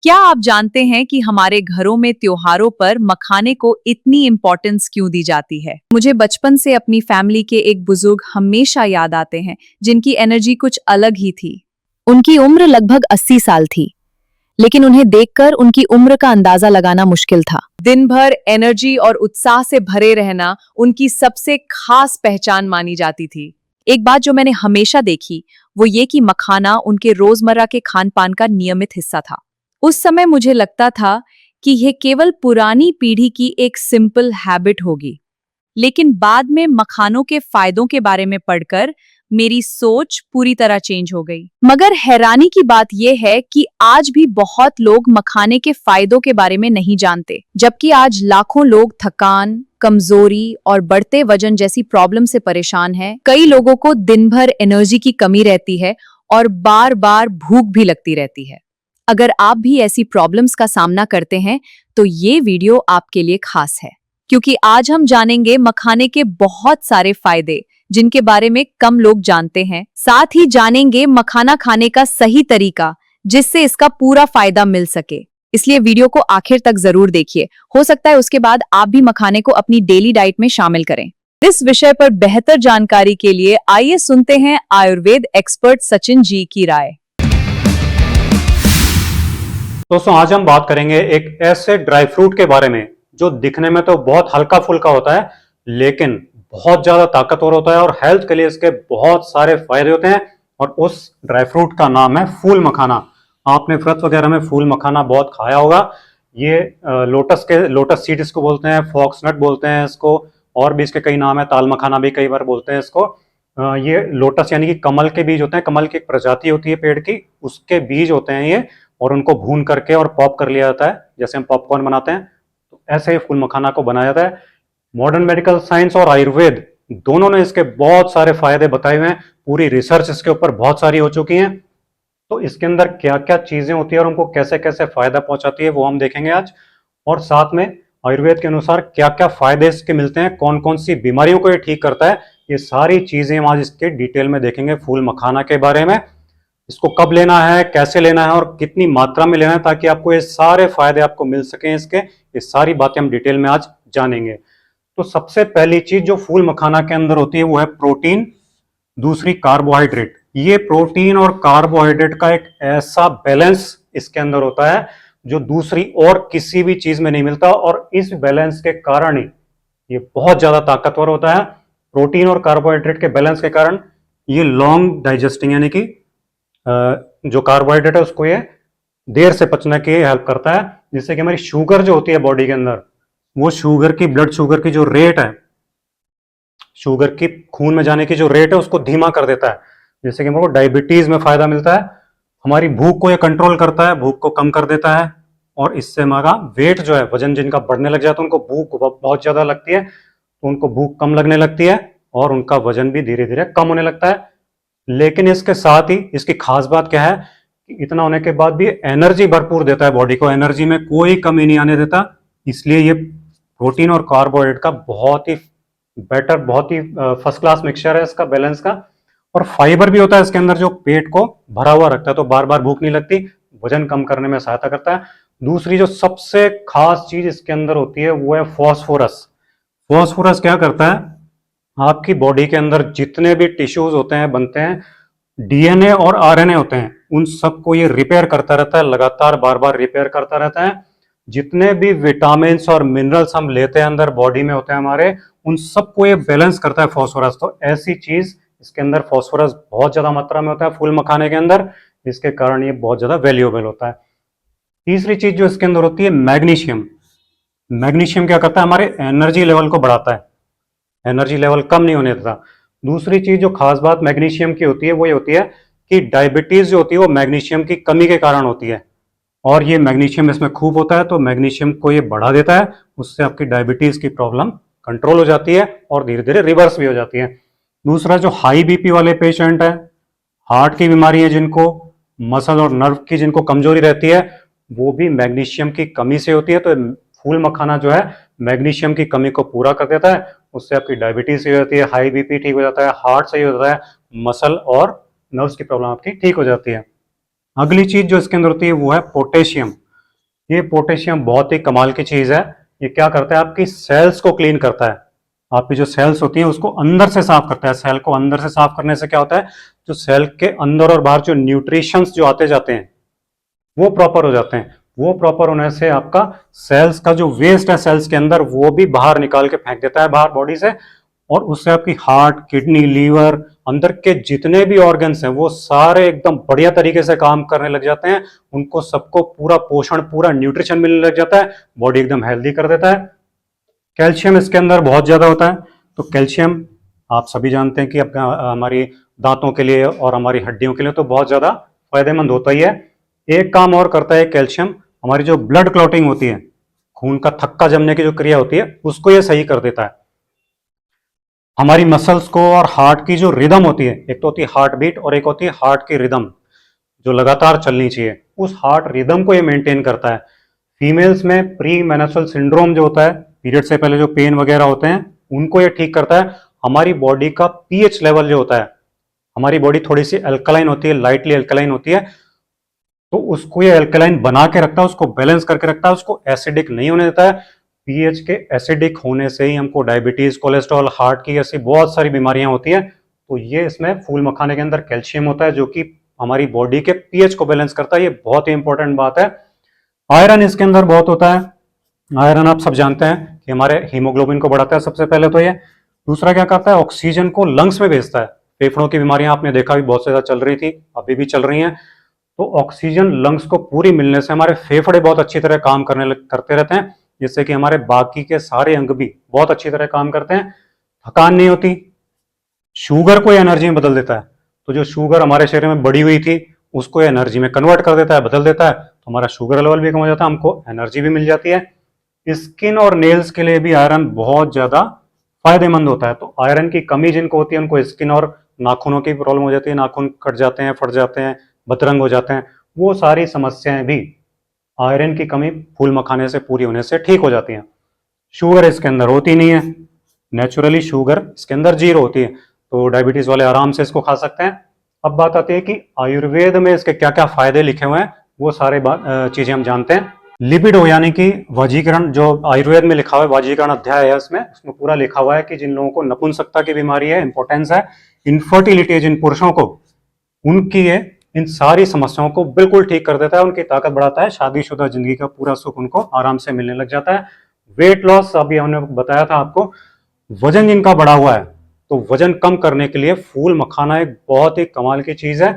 क्या आप जानते हैं कि हमारे घरों में त्योहारों पर मखाने को इतनी इम्पोर्टेंस क्यों दी जाती है? मुझे बचपन से अपनी फैमिली के एक बुजुर्ग हमेशा याद आते हैं, जिनकी एनर्जी कुछ अलग ही थी। उनकी उम्र लगभग 80 साल थी, लेकिन उन्हें देखकर उनकी उम्र का अंदाजा लगाना मुश्किल था। दिन भर एनर्जी और उत्साह से भरे रहना उनकी सबसे खास पहचान मानी जाती थी। एक बात जो मैंने हमेशा देखी, वो ये कि मखाना उनके रोजमर्रा के खान पान का नियमित हिस्सा था। उस समय मुझे लगता था कि यह केवल पुरानी पीढ़ी की एक सिंपल हैबिट होगी, लेकिन बाद में मखानों के फायदों के बारे में पढ़कर मेरी सोच पूरी तरह चेंज हो गई। मगर हैरानी की बात यह है कि आज भी बहुत लोग मखाने के फायदों के बारे में नहीं जानते, जबकि आज लाखों लोग थकान, कमजोरी और बढ़ते वजन जैसी प्रॉब्लम से परेशान हैं। कई लोगों को दिन भर एनर्जी की कमी रहती है और बार बार भूख भी लगती रहती है। अगर आप भी ऐसी प्रॉब्लम्स का सामना करते हैं, तो ये वीडियो आपके लिए खास है, क्योंकि आज हम जानेंगे मखाने के बहुत सारे फायदे जिनके बारे में कम लोग जानते हैं। साथ ही जानेंगे मखाना खाने का सही तरीका, जिससे इसका पूरा फायदा मिल सके। इसलिए वीडियो को आखिर तक जरूर देखिए। हो सकता है उसके बाद आप भी मखाने को अपनी डेली डाइट में शामिल करें। इस विषय पर बेहतर जानकारी के लिए आइए सुनते हैं आयुर्वेद एक्सपर्ट सचिन जी की राय। दोस्तों, आज हम बात करेंगे एक ऐसे ड्राई फ्रूट के बारे में जो दिखने में तो बहुत हल्का फुल्का होता है, लेकिन बहुत ज्यादा ताकतवर होता है और हेल्थ के लिए इसके बहुत सारे फायदे होते हैं। और उस ड्राई फ्रूट का नाम है फूल मखाना। आपने व्रत वगैरह में फूल मखाना बहुत खाया होगा। ये लोटस सीड इसको बोलते हैं, फॉक्सनट बोलते हैं इसको, और भी इसके कई नाम है, ताल मखाना भी कई बार बोलते हैं इसको। ये लोटस यानी कि कमल के बीज होते हैं, कमल की एक प्रजाति होती है पेड़ की, उसके बीज होते हैं ये, और उनको भून करके और पॉप कर लिया जाता है, जैसे हम पॉपकॉर्न बनाते हैं, तो ऐसे ही फूल मखाना को बनाया जाता है। मॉडर्न मेडिकल साइंस और आयुर्वेद दोनों ने इसके बहुत सारे फायदे बताए हुए हैं। पूरी रिसर्च इसके ऊपर बहुत सारी हो चुकी है। तो इसके अंदर क्या क्या चीजें होती है और उनको कैसे कैसे फायदा पहुंचाती है, वो हम देखेंगे आज। और साथ में आयुर्वेद के अनुसार क्या क्या फायदे इसके मिलते हैं, कौन कौन सी बीमारियों को ये ठीक करता है, ये सारी चीजें हम आज इसके डिटेल में देखेंगे फूल मखाना के बारे में। इसको कब लेना है, कैसे लेना है और कितनी मात्रा में लेना है, ताकि आपको ये सारे फायदे आपको मिल सकें इसके, ये सारी बातें हम डिटेल में आज जानेंगे। तो सबसे पहली चीज जो फूल मखाना के अंदर होती है वो है प्रोटीन, दूसरी कार्बोहाइड्रेट। ये प्रोटीन और कार्बोहाइड्रेट का एक ऐसा बैलेंस इसके अंदर होता है जो दूसरी और किसी भी चीज में नहीं मिलता, और इस बैलेंस के कारण ही ये बहुत ज्यादा ताकतवर होता है। प्रोटीन और कार्बोहाइड्रेट के बैलेंस के कारण ये लॉन्ग डाइजेस्टिंग, यानी कि जो कार्बोहाइड्रेट है उसको ये देर से पचने की हेल्प करता है, जिससे कि हमारी शुगर जो होती है बॉडी के अंदर, वो शुगर की, ब्लड शुगर की जो रेट है, शुगर की खून में जाने की जो रेट है, उसको धीमा कर देता है, जिससे कि हमको डायबिटीज में फायदा मिलता है। हमारी भूख को ये कंट्रोल करता है, भूख को कम कर देता है, और इससे हमारा वेट जो है, वजन जिनका बढ़ने लग जाता है, उनको भूख बहुत ज्यादा लगती है, तो उनको भूख कम लगने लगती है और उनका वजन भी धीरे धीरे कम होने लगता है। लेकिन इसके साथ ही इसकी खास बात क्या है कि इतना होने के बाद भी एनर्जी भरपूर देता है बॉडी को, एनर्जी में कोई कमी नहीं आने देता। इसलिए ये प्रोटीन और कार्बोहाइड्रेट का बहुत ही बेटर, बहुत ही फर्स्ट क्लास मिक्सचर है इसका, बैलेंस का। और फाइबर भी होता है इसके अंदर, जो पेट को भरा हुआ रखता है, तो बार बार भूख नहीं लगती, वजन कम करने में सहायता करता है। दूसरी जो सबसे खास चीज इसके अंदर होती है वो है फॉस्फोरस। फॉस्फोरस क्या करता है, आपकी बॉडी के अंदर जितने भी टिश्यूज होते हैं, बनते हैं, डीएनए और आरएनए होते हैं, उन सबको ये रिपेयर करता रहता है, लगातार बार बार रिपेयर करता रहता है। जितने भी विटामिन और मिनरल्स हम लेते हैं अंदर बॉडी में होते हैं हमारे, उन सबको ये बैलेंस करता है फॉस्फोरस। तो ऐसी चीज इसके अंदर फॉस्फोरस बहुत ज्यादा मात्रा में होता है फूल मखाने के अंदर, इसके कारण ये बहुत ज्यादा वैल्यूएबल होता है। तीसरी चीज जो इसके अंदर होती है मैग्नीशियम। मैग्नीशियम क्या करता है, हमारे एनर्जी लेवल को बढ़ाता है, एनर्जी लेवल कम नहीं होने देता। दूसरी चीज जो खास बात मैग्नीशियम की होती है वो ये होती है कि डायबिटीज जो होती है वो मैग्नीशियम की कमी के कारण होती है, और ये मैग्नीशियम इसमें खूब होता है, तो मैग्नीशियम को ये बढ़ा देता है, उससे आपकी डायबिटीज की प्रॉब्लम कंट्रोल हो जाती है और धीरे धीरे रिवर्स भी हो जाती है। दूसरा, जो हाई बीपी वाले पेशेंट है, हार्ट की बीमारी है जिनको, मसल और नर्व की जिनको कमजोरी रहती है, वो भी मैग्नीशियम की कमी से होती है। तो फूल मखाना जो है मैग्नीशियम की कमी को पूरा कर देता है, उससे आपकी डायबिटीज सही हो जाती है, हाई बीपी ठीक हो जाता है, हार्ट सही हो जाता है, मसल और नर्व्स की प्रॉब्लम आपकी ठीक हो जाती है। अगली चीज जो इसके अंदर होती है वो है पोटेशियम। ये पोटेशियम बहुत ही कमाल की चीज है। ये क्या करता है, आपकी सेल्स को क्लीन करता है। आपकी जो सेल्स होती हैं उसको अंदर से साफ करता है। सेल को अंदर से साफ करने से क्या होता है, जो सेल के अंदर और बाहर जो न्यूट्रिशंस जो आते जाते हैं वो प्रॉपर हो जाते हैं। वो प्रॉपर होने से आपका सेल्स का जो वेस्ट है सेल्स के अंदर वो भी बाहर निकाल के फेंक देता है बाहर बॉडी से, और उससे आपकी हार्ट, किडनी, लीवर, अंदर के जितने भी ऑर्गन्स हैं वो सारे एकदम बढ़िया तरीके से काम करने लग जाते हैं। उनको सबको पूरा पोषण, पूरा न्यूट्रिशन मिलने लग जाता है, बॉडी एकदम हेल्दी कर देता है। कैल्शियम इसके अंदर बहुत ज्यादा होता है। तो कैल्शियम आप सभी जानते हैं कि हमारी दांतों के लिए और हमारी हड्डियों के लिए तो बहुत ज्यादा फायदेमंद होता ही है। एक काम और करता है कैल्शियम, हमारी जो ब्लड क्लॉटिंग होती है, खून का थक्का जमने की जो क्रिया होती है उसको ये सही कर देता है। हमारी मसल्स को और हार्ट की जो रिदम होती है, एक तो होती है हार्ट बीट और एक होती है हार्ट की रिदम जो लगातार चलनी चाहिए, उस हार्ट रिदम को ये मेंटेन करता है। फीमेल्स में प्री मेनस्ट्रुअल सिंड्रोम जो होता है, पीरियड से पहले जो पेन वगैरह होते हैं, उनको ये ठीक करता है। हमारी बॉडी का पीएच लेवल जो होता है, हमारी बॉडी थोड़ी सी अल्कलाइन होती है, लाइटली अल्कलाइन होती है, तो उसको ये अल्कलाइन बना के रखता है, उसको बैलेंस करके रखता है, उसको एसिडिक नहीं होने देता है। पीएच के एसिडिक होने से ही हमको डायबिटीज, कोलेस्ट्रॉल, हार्ट की ऐसी बहुत सारी बीमारियां होती हैं। तो ये इसमें फूल मखाने के अंदर कैल्शियम होता है जो कि हमारी बॉडी के पीएच को बैलेंस करता है। ये बहुत ही इंपॉर्टेंट बात है। आयरन इसके अंदर बहुत होता है। आयरन आप सब जानते हैं कि हमारे हीमोग्लोबिन को बढ़ाता है सबसे पहले तो ये। दूसरा क्या करता है, ऑक्सीजन को लंग्स में भेजता है। फेफड़ों की बीमारियां आपने देखा भी बहुत ज्यादा चल रही थी, अभी भी चल रही हैं। तो ऑक्सीजन लंग्स को पूरी मिलने से हमारे फेफड़े बहुत अच्छी तरह काम करते रहते हैं, जिससे कि हमारे बाकी के सारे अंग भी बहुत अच्छी तरह काम करते हैं। थकान नहीं होती। शुगर को एनर्जी में बदल देता है। तो जो शुगर हमारे शरीर में बढ़ी हुई थी उसको एनर्जी में कन्वर्ट कर देता है, बदल देता है, तो हमारा शुगर लेवल भी कम हो जाता है, हमको एनर्जी भी मिल जाती है। स्किन और नेल्स के लिए भी आयरन बहुत ज्यादा फायदेमंद होता है। तो आयरन की कमी जिनको होती है उनको स्किन और नाखूनों की प्रॉब्लम हो जाती है, नाखून कट जाते हैं, फट जाते हैं, बदरंग हो जाते हैं, वो सारी समस्याएं भी आयरन की कमी फूल मखाने से पूरी होने से ठीक हो जाती हैं। शुगर इसके अंदर होती नहीं है, नेचुरली शुगर इसके अंदर जीरो होती है, तो डायबिटीज वाले आराम से इसको खा सकते हैं। अब बात आती है कि आयुर्वेद में इसके क्या क्या फायदे लिखे हुए हैं, वो सारे चीजें हम जानते हैं। लिपिडो यानी कि वजीकरण, जो आयुर्वेद में लिखा हुआ है, वजीकरण अध्याय है उसमें पूरा लिखा हुआ है कि जिन लोगों को नपुंसकता की बीमारी है, इंपोर्टेंस है, इनफर्टिलिटी है जिन पुरुषों को, उनकी ये इन सारी समस्याओं को बिल्कुल ठीक कर देता है, उनकी ताकत बढ़ाता है, शादीशुदा जिंदगी का पूरा सुख उनको आराम से मिलने लग जाता है। वेट लॉस, अभी हमने बताया था आपको, वजन जिनका बढ़ा हुआ है, तो वजन कम करने के लिए फूल मखाना एक बहुत ही कमाल की चीज है।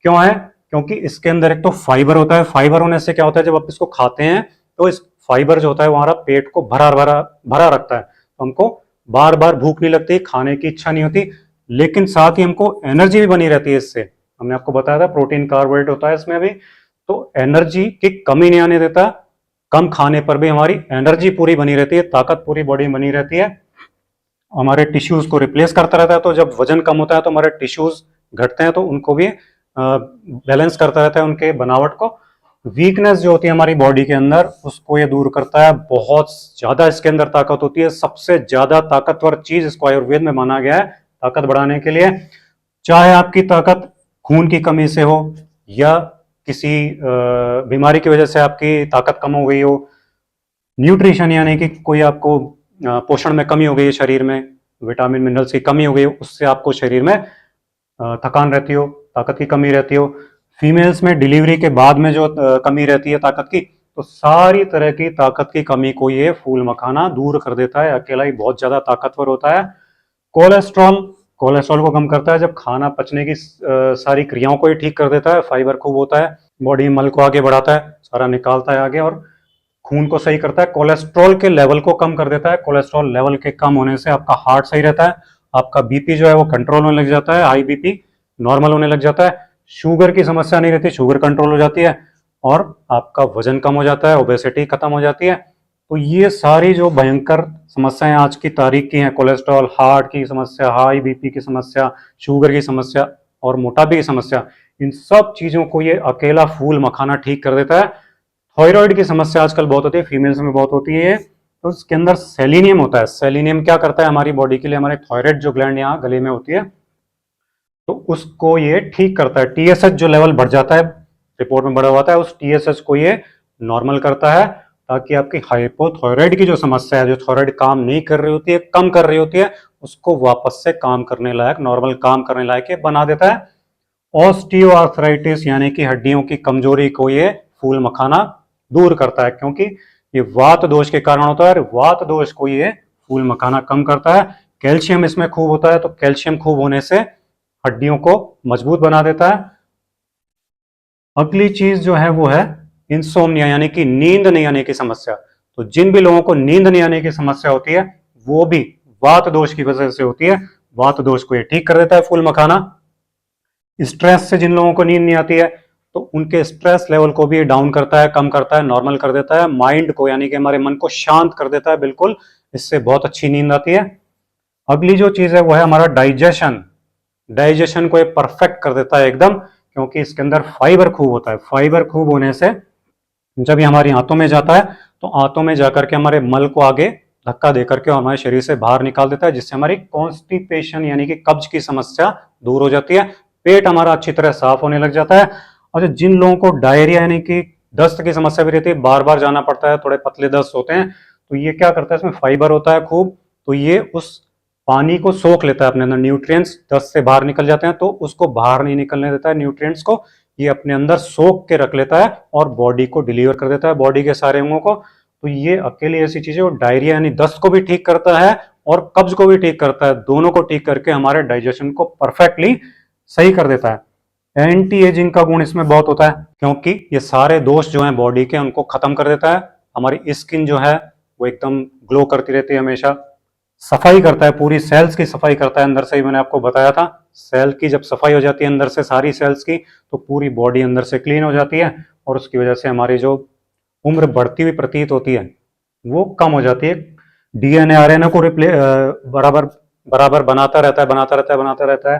क्यों है? क्योंकि इसके अंदर एक तो फाइबर होता है। फाइबर होने से क्या होता है, जब आप इसको खाते हैं तो इस फाइबर जो होता है वो हमारा पेट को भरा भरा भरा रखता है, तो हमको बार बार भूख नहीं लगती, खाने की इच्छा नहीं होती, लेकिन साथ ही हमको एनर्जी भी बनी रहती है। इससे हमने आपको बताया था प्रोटीन, कार्बोहाइड्रेट होता है इसमें भी, तो एनर्जी की कमी नहीं आने देता। कम खाने पर भी हमारी एनर्जी पूरी बनी रहती है, ताकत पूरी बॉडी में बनी रहती है, हमारे टिश्यूज को रिप्लेस करता रहता है। तो जब वजन कम होता है तो हमारे टिश्यूज घटते हैं, तो उनको भी बैलेंस करता रहता है, उनके बनावट को। वीकनेस जो होती है हमारी बॉडी के अंदर उसको ये दूर करता है। बहुत ज्यादा इसके अंदर ताकत होती है। सबसे ज्यादा ताकतवर चीज इसको आयुर्वेद में माना गया है ताकत बढ़ाने के लिए। चाहे आपकी ताकत खून की कमी से हो या किसी बीमारी की वजह से आपकी ताकत कम हो गई हो, न्यूट्रिशन यानी कि कोई आपको पोषण में कमी हो गई है, शरीर में विटामिन मिनरल्स की कमी हो गई हो, उससे आपको शरीर में थकान रहती हो, ताकत की कमी रहती हो, फीमेल्स में डिलीवरी के बाद में जो कमी रहती है ताकत की, तो सारी तरह की ताकत की कमी को ये फूल मखाना दूर कर देता है। अकेला ही बहुत ज्यादा ताकतवर होता है। कोलेस्ट्रॉल, कोलेस्ट्रॉल को कम करता है। जब खाना पचने की सारी क्रियाओं को ही ठीक कर देता है। फाइबर खूब होता है, बॉडी में मल को आगे बढ़ाता है, सारा निकालता है आगे, और खून को सही करता है। कोलेस्ट्रॉल के लेवल को कम कर देता है। कोलेस्ट्रॉल लेवल के कम होने से आपका हार्ट सही रहता है, आपका बीपी जो है वो कंट्रोल होने लग जाता है, हाई बीपी नॉर्मल होने लग जाता है, शुगर की समस्या नहीं रहती, शुगर कंट्रोल हो जाती है, और आपका वजन कम हो जाता है, ओबेसिटी खत्म हो जाती है। तो ये सारी जो भयंकर समस्याएं आज की तारीख की हैं, कोलेस्ट्रॉल, हार्ट की समस्या, हाई बीपी की समस्या, शुगर की समस्या और मोटापे की समस्या, इन सब चीजों को ये अकेला फूल मखाना ठीक कर देता है। थायराइड की समस्या आजकल बहुत होती है, फीमेल्स में बहुत होती है, तो उसके अंदर सेलिनियम होता है। सेलिनियम क्या करता है हमारी बॉडी के लिए, हमारे थायराइड जो ग्लैंड यहाँ गले में होती है, तो उसको ये ठीक करता है। टीएसएच जो लेवल बढ़ जाता है, रिपोर्ट में बढ़ा हुआ था, उस टीएसएच को ये नॉर्मल करता है, ताकि आपकी हाइपोथायराइड की जो समस्या है, जो थायराइड काम नहीं कर रही होती है, कम कर रही होती है, उसको वापस से काम करने लायक, नॉर्मल काम करने लायक ये बना देता है। ऑस्टियोआर्थराइटिस यानी कि हड्डियों की कमजोरी को ये फूल मखाना दूर करता है, क्योंकि ये वात दोष के कारण होता है, और वात दोष को ये फूल मखाना कम करता है। कैल्शियम इसमें खूब होता है, तो कैल्शियम खूब होने से हड्डियों को मजबूत बना देता है। अगली चीज जो है वो है इंसोम्निया यानी कि नींद नहीं आने की समस्या। तो जिन भी लोगों को नींद नहीं आने की समस्या होती है, वो भी वात दोष की वजह से होती है। वात दोष को ये ठीक कर देता है फूल मखाना। स्ट्रेस से जिन लोगों को नींद नहीं आती है, तो उनके स्ट्रेस लेवल को भी डाउन करता है, कम करता है, नॉर्मल कर देता है। माइंड को यानी कि हमारे मन को शांत कर देता है बिल्कुल। इससे बहुत अच्छी नींद आती है। अगली जो चीज है वो है हमारा डाइजेशन। डाइजेशन को ये परफेक्ट कर देता है एकदम, क्योंकि इसके अंदर फाइबर खूब होता है। फाइबर खूब होने से जब ये हमारी आंतों में जाता है, तो आंतों में जाकर के हमारे मल को आगे धक्का देकर के हमारे शरीर से बाहर निकाल देता है, जिससे हमारी कॉन्स्टिपेशन यानी कि कब्ज की समस्या दूर हो जाती है। पेट हमारा अच्छी तरह साफ होने लग जाता है। और जिन लोगों को डायरिया यानी कि दस्त की समस्या भी रहती है, बार बार जाना पड़ता है, थोड़े पतले दस्त होते हैं, तो ये क्या करता है, इसमें फाइबर होता है खूब, तो ये उस पानी को सोख लेता है अपने अंदर। न्यूट्रिएंट्स दस्त से बाहर निकल जाते हैं, तो उसको बाहर नहीं निकलने देता है। न्यूट्रिएंट्स को ये अपने अंदर सोख के रख लेता है और बॉडी को डिलीवर कर देता है, बॉडी के सारे अंगों को। तो ये अकेली ऐसी चीज है, वो डायरिया यानी दस्त को भी ठीक करता है और कब्ज को भी ठीक करता है। दोनों को ठीक करके हमारे डाइजेशन को परफेक्टली सही कर देता है। एंटी एजिंग का गुण इसमें बहुत होता है, क्योंकि ये सारे दोष जो हैं बॉडी के, उनको खत्म कर देता है। हमारी स्किन जो है वो एकदम ग्लो करती रहती है हमेशा। सफाई करता है, पूरी सेल्स की सफाई करता है अंदर से ही। मैंने आपको बताया था, सेल की जब सफाई हो जाती है अंदर से सारी सेल्स की, तो पूरी बॉडी अंदर से क्लीन हो जाती है, और उसकी वजह से हमारी जो उम्र बढ़ती हुई प्रतीत होती है वो कम हो जाती है। डीएनए आरएनए को बराबर बराबर बनाता रहता है, बनाता रहता है, बनाता रहता है।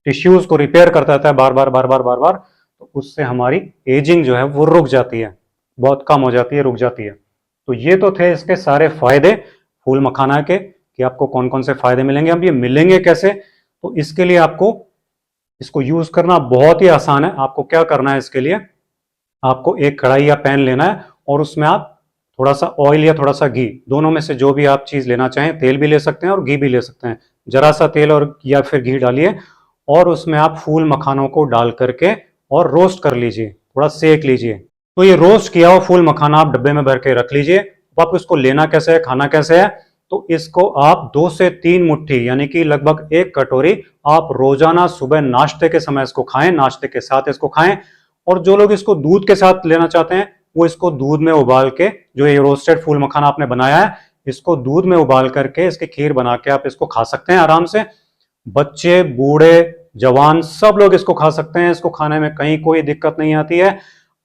टिश्यूज को रिपेयर करता रहता है बार बार बार बार बार बार। तो उससे हमारी एजिंग जो है वो रुक जाती है, बहुत कम हो जाती है, रुक जाती है। तो ये तो थे इसके सारे फायदे फूल मखाना के, कि आपको कौन कौन से फायदे मिलेंगे। अब ये मिलेंगे कैसे, तो इसके लिए आपको इसको यूज करना बहुत ही आसान है। आपको क्या करना है, इसके लिए आपको एक कढ़ाई या पैन लेना है, और उसमें आप थोड़ा सा ऑयल या थोड़ा सा घी, दोनों में से जो भी आप चीज लेना चाहें, तेल भी ले सकते हैं और घी भी ले सकते हैं। जरा सा तेल और या फिर घी डालिए, और उसमें आप फूल मखानों को डाल करके और रोस्ट कर लीजिए, थोड़ा सेक लीजिए। तो ये रोस्ट किया हुआ फूल मखाना आप डब्बे में भर के रख लीजिए। अब आप इसको लेना कैसे है, खाना कैसे है, तो इसको आप 2 से 3 मुट्ठी यानी कि लगभग 1 कटोरी आप रोजाना सुबह नाश्ते के समय इसको खाएं, नाश्ते के साथ इसको खाएं। और जो लोग इसको दूध के साथ लेना चाहते हैं, वो इसको दूध में उबाल के, जो ये रोस्टेड फूल मखाना आपने बनाया है, इसको दूध में उबाल करके इसकी खीर बना के आप इसको खा सकते हैं आराम से। बच्चे, बूढ़े, जवान सब लोग इसको खा सकते हैं। इसको खाने में कहीं कोई दिक्कत नहीं आती है।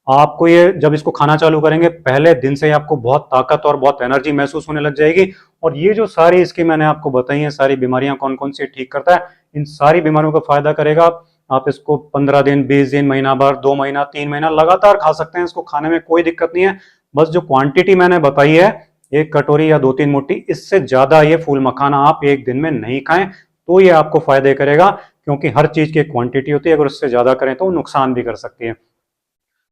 आपको ये जब इसको खाना चालू करेंगे, पहले दिन से ही आपको बहुत ताकत और बहुत एनर्जी महसूस होने लग जाएगी। और ये जो सारी इसकी मैंने आपको बताई है, सारी बीमारियां कौन कौन सी ठीक करता है, इन सारी बीमारियों का फायदा करेगा। आप इसको 15 दिन, 20 दिन, महीना भर, 2 महीना, 3 महीना लगातार खा सकते हैं। इसको खाने में कोई दिक्कत नहीं है। बस जो क्वांटिटी मैंने बताई है, 1 कटोरी या 2-3 मुट्ठी, इससे ज्यादा ये फूल मखाना आप एक दिन में नहीं खाएं, तो ये आपको फायदे करेगा। क्योंकि हर चीज की एक क्वांटिटी होती है, अगर उससे ज्यादा करें तो नुकसान भी कर सकती है।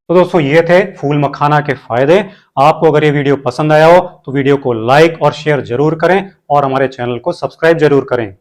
तो दोस्तों ये थे फूल मखाना के फायदे। आपको अगर ये वीडियो पसंद आया हो, तो वीडियो को लाइक और शेयर जरूर करें, और हमारे चैनल को सब्सक्राइब जरूर करें।